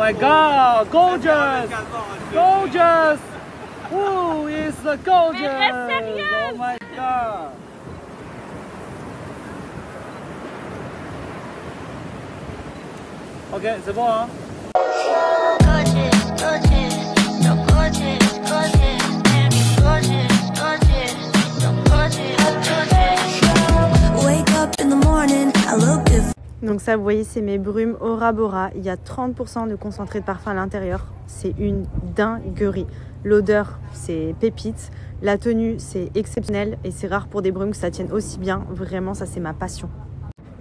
my god, gorgeous! Gorgeous! Who is the gorgeous? Oh my god! Ok, c'est bon hein? Donc ça, vous voyez, c'est mes brumes Aura Bora. Il y a 30% de concentré de parfum à l'intérieur. C'est une dinguerie. L'odeur, c'est pépite. La tenue, c'est exceptionnel. Et c'est rare pour des brumes que ça tienne aussi bien. Vraiment, ça, c'est ma passion.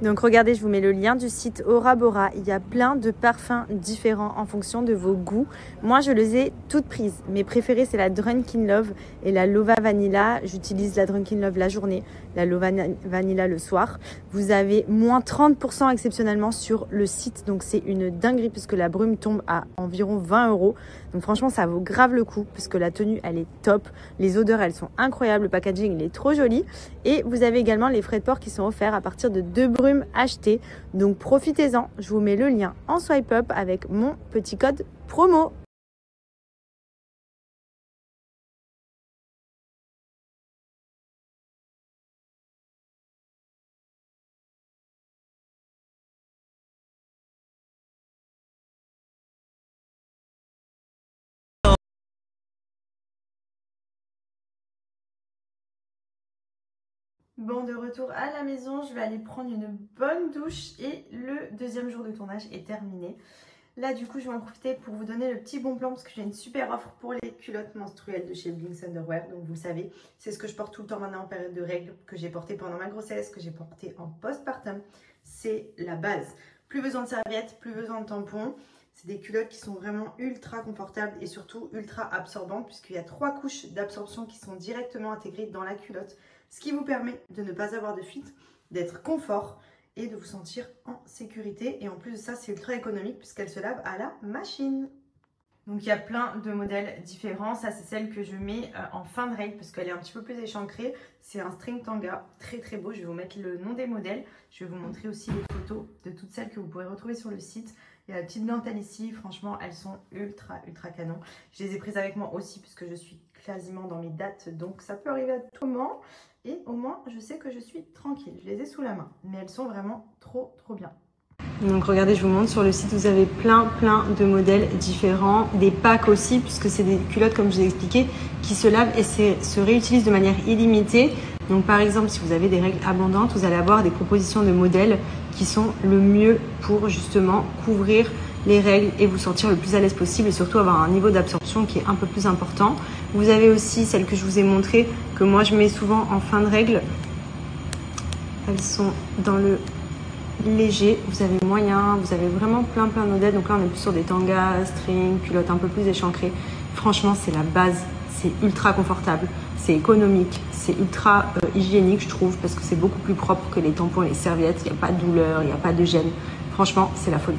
Donc regardez, je vous mets le lien du site Aura Bora. Il y a plein de parfums différents en fonction de vos goûts. Moi, je les ai toutes prises. Mes préférées, c'est la Drunken Love et la Lova Vanilla. J'utilise la Drunken Love la journée, la Lova Vanilla le soir. Vous avez moins 30% exceptionnellement sur le site. Donc c'est une dinguerie puisque la brume tombe à environ 20 €. Donc franchement, ça vaut grave le coup puisque la tenue, elle est top. Les odeurs, elles sont incroyables. Le packaging, il est trop joli. Et vous avez également les frais de port qui sont offerts à partir de 2 brumes achetées. Donc profitez-en. Je vous mets le lien en swipe up avec mon petit code promo. Bon, de retour à la maison, je vais aller prendre une bonne douche et le deuxième jour de tournage est terminé. Là, du coup, je vais en profiter pour vous donner le petit bon plan parce que j'ai une super offre pour les culottes menstruelles de chez Blinks Underwear. Donc, vous le savez, c'est ce que je porte tout le temps maintenant en période de règles, que j'ai porté pendant ma grossesse, que j'ai porté en postpartum. C'est la base. Plus besoin de serviettes, plus besoin de tampons. C'est des culottes qui sont vraiment ultra confortables et surtout ultra absorbantes puisqu'il y a 3 couches d'absorption qui sont directement intégrées dans la culotte. Ce qui vous permet de ne pas avoir de fuite, d'être confort et de vous sentir en sécurité. Et en plus de ça, c'est ultra économique puisqu'elle se lave à la machine. Donc il y a plein de modèles différents. Ça, c'est celle que je mets en fin de règle parce qu'elle est un petit peu plus échancrée. C'est un string tanga, très très beau. Je vais vous mettre le nom des modèles. Je vais vous montrer aussi les photos de toutes celles que vous pourrez retrouver sur le site. Il y a la petite dentelle ici. Franchement, elles sont ultra canon. Je les ai prises avec moi aussi puisque je suis quasiment dans mes dates. Donc ça peut arriver à tout moment. Et au moins, je sais que je suis tranquille. Je les ai sous la main. Mais elles sont vraiment trop bien. Donc regardez, je vous montre sur le site, vous avez plein de modèles différents. Des packs aussi, puisque c'est des culottes, comme je vous ai expliqué, qui se lavent et se réutilisent de manière illimitée. Donc par exemple, si vous avez des règles abondantes, vous allez avoir des propositions de modèles qui sont le mieux pour justement couvrir les règles et vous sentir le plus à l'aise possible et surtout avoir un niveau d'absorption qui est un peu plus important. Vous avez aussi celles que je vous ai montrées, que moi je mets souvent en fin de règle. Elles sont dans le léger, vous avez moyen, vous avez vraiment plein de modèles. Donc là on est plus sur des tangas, strings, culottes un peu plus échancrées. Franchement c'est la base, c'est ultra confortable, c'est économique, c'est ultra hygiénique je trouve parce que c'est beaucoup plus propre que les tampons et les serviettes. Il n'y a pas de douleur, il n'y a pas de gêne. Franchement c'est la folie.